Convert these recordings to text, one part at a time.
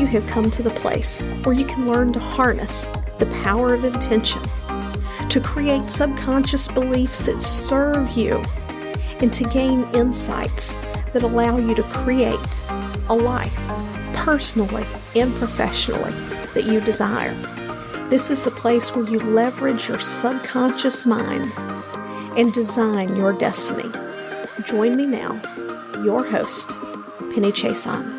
you have come to the place where you can learn to harness the power of intention, to create subconscious beliefs that serve you, and to gain insights that allow you to create a life, personally and professionally, that you desire. This is the place where you leverage your subconscious mind and design your destiny. Join me now, your host, Penny Chason.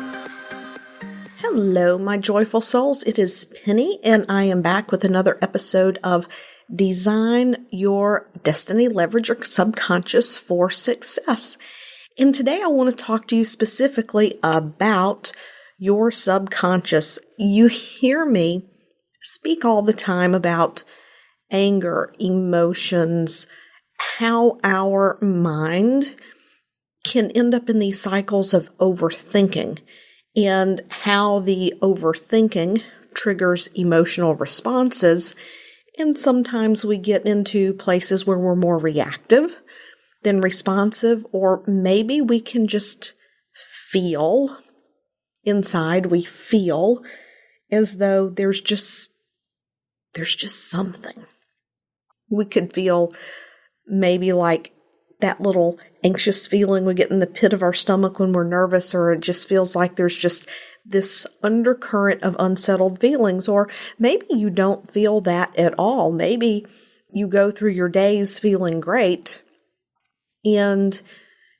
Hello, my joyful souls. It is Penny, and I am back with another episode of Design Your Destiny, Leverage Your Subconscious for Success. And today I want to talk to you specifically about your subconscious. You hear me speak all the time about anger, emotions, how our mind can end up in these cycles of overthinking, and how the overthinking triggers emotional responses. And sometimes we get into places where we're more reactive than responsive, or maybe we can just feel inside, we feel as though there's just something. We could feel maybe like that little anxious feeling we get in the pit of our stomach when we're nervous, or it just feels like there's just this undercurrent of unsettled feelings. Or maybe you don't feel that at all. Maybe you go through your days feeling great and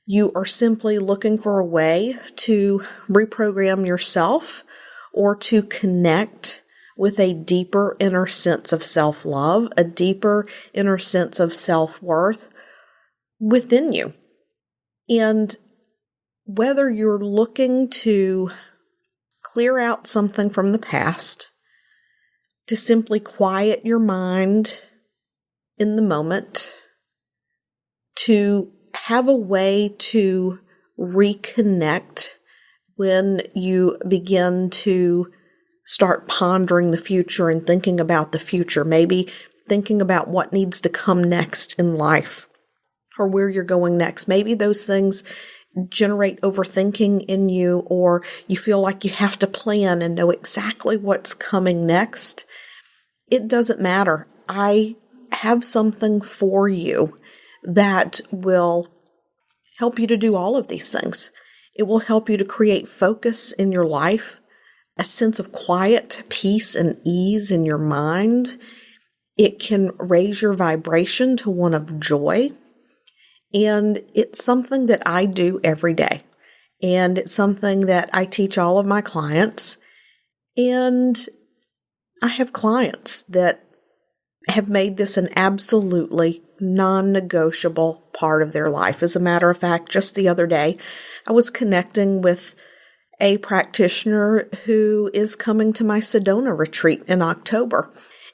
you are simply looking for a way to reprogram yourself or to connect with a deeper inner sense of self-love, a deeper inner sense of self-worth within you. And whether you're looking to clear out something from the past, to simply quiet your mind in the moment, to have a way to reconnect when you begin to start pondering the future and thinking about the future, maybe thinking about what needs to come next in life or where you're going next. Maybe those things generate overthinking in you, or you feel like you have to plan and know exactly what's coming next. It doesn't matter. I have something for you that will help you to do all of these things. It will help you to create focus in your life, a sense of quiet, peace, and ease in your mind. It can raise your vibration to one of joy. And it's something that I do every day. And it's something that I teach all of my clients. And I have clients that have made this an absolutely non-negotiable part of their life. As a matter of fact, just the other day, I was connecting with a practitioner who is coming to my Sedona retreat in October.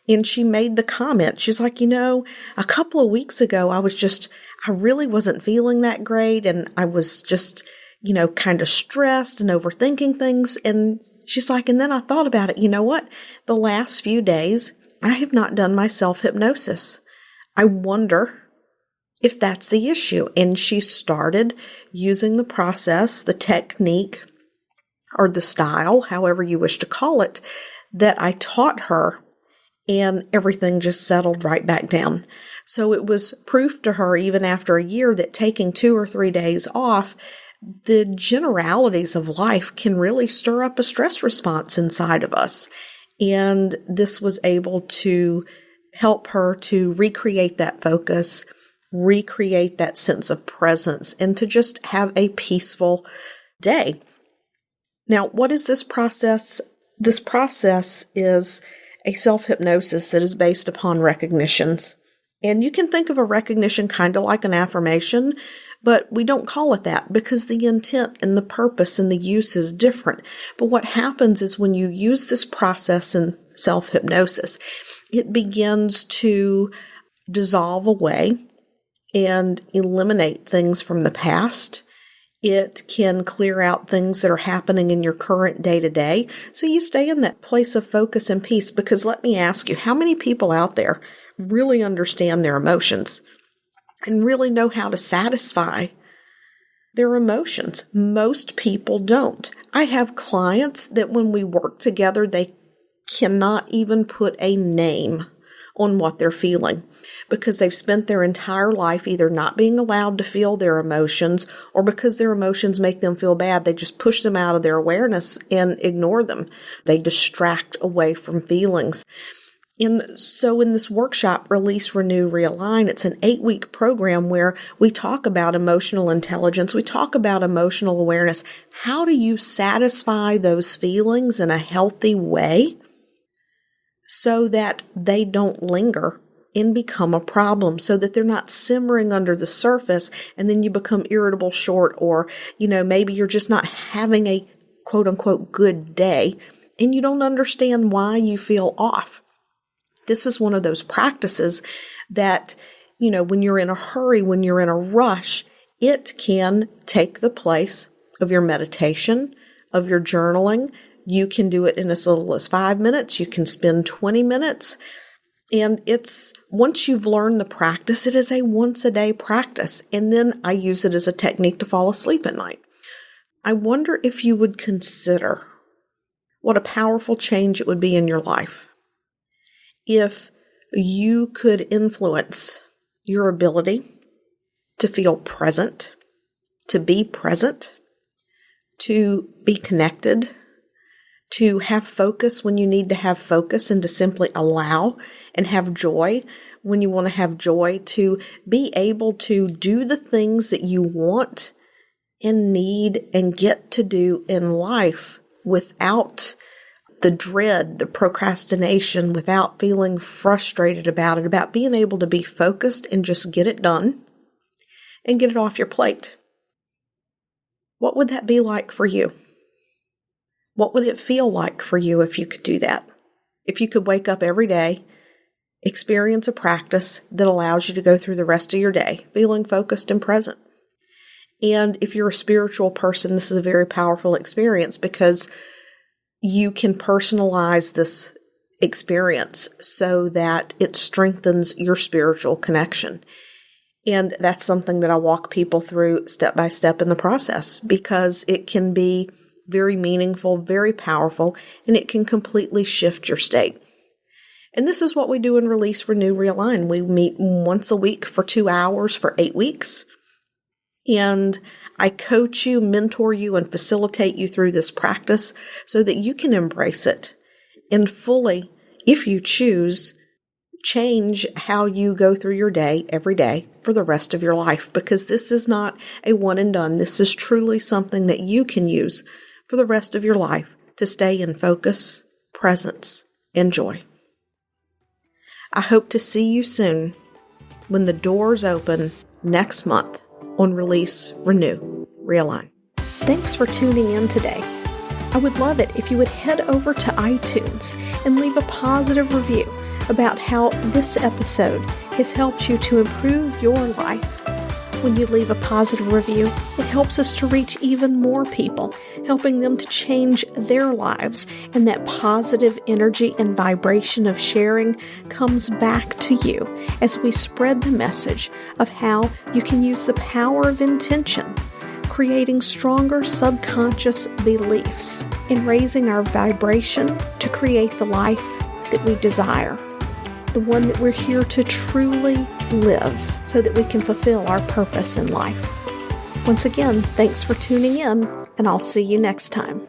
And she made the comment, she's like, a couple of weeks ago, I really wasn't feeling that great. And I was just, kind of stressed and overthinking things. And she's like, and then I thought about it. You know what? The last few days, I have not done my self-hypnosis. I wonder if that's the issue. And she started using the process, the technique, or the style, however you wish to call it, that I taught her, and everything just settled right back down. So it was proof to her, even after a year, that taking 2 or 3 days off, the generalities of life can really stir up a stress response inside of us. And this was able to help her to recreate that focus, recreate that sense of presence, and to just have a peaceful day. Now, what is this process? This process is a self-hypnosis that is based upon recognitions. And you can think of a recognition kind of like an affirmation, but we don't call it that because the intent and the purpose and the use is different. But what happens is when you use this process in self-hypnosis, it begins to dissolve away and eliminate things from the past. It can clear out things that are happening in your current day-to-day. So you stay in that place of focus and peace, because let me ask you, how many people out there really understand their emotions and really know how to satisfy their emotions. Most people don't. I have clients that when we work together, they cannot even put a name on what they're feeling because they've spent their entire life either not being allowed to feel their emotions or because their emotions make them feel bad, they just push them out of their awareness and ignore them. They distract away from feelings. And so in this workshop, Release, Renew, Realign, it's an 8-week program where we talk about emotional intelligence. We talk about emotional awareness. How do you satisfy those feelings in a healthy way so that they don't linger and become a problem, so that they're not simmering under the surface and then you become irritable, short, or, maybe you're just not having a quote unquote good day and you don't understand why you feel off. This is one of those practices that, when you're in a hurry, when you're in a rush, it can take the place of your meditation, of your journaling. You can do it in as little as 5 minutes. You can spend 20 minutes. And once you've learned the practice, it is a once a day practice. And then I use it as a technique to fall asleep at night. I wonder if you would consider what a powerful change it would be in your life if you could influence your ability to feel present, to be connected, to have focus when you need to have focus, and to simply allow and have joy when you want to have joy, to be able to do the things that you want and need and get to do in life without the dread, the procrastination, without feeling frustrated about it, about being able to be focused and just get it done and get it off your plate. What would that be like for you? What would it feel like for you if you could do that? If you could wake up every day, experience a practice that allows you to go through the rest of your day feeling focused and present. And if you're a spiritual person, this is a very powerful experience because you can personalize this experience so that it strengthens your spiritual connection. And that's something that I walk people through step by step in the process because it can be very meaningful, very powerful, and it can completely shift your state. And this is what we do in Release, Renew, Realign. We meet once a week for 2 hours for 8 weeks. And I coach you, mentor you, and facilitate you through this practice so that you can embrace it and fully, if you choose, change how you go through your day every day for the rest of your life. Because this is not a one and done. This is truly something that you can use for the rest of your life to stay in focus, presence, and joy. I hope to see you soon when the doors open next month on Release, Renew, Realign. Thanks for tuning in today. I would love it if you would head over to iTunes and leave a positive review about how this episode has helped you to improve your life. When you leave a positive review, it helps us to reach even more people, helping them to change their lives, and that positive energy and vibration of sharing comes back to you as we spread the message of how you can use the power of intention, creating stronger subconscious beliefs, and raising our vibration to create the life that we desire, the one that we're here to truly live so that we can fulfill our purpose in life. Once again, thanks for tuning in, and I'll see you next time.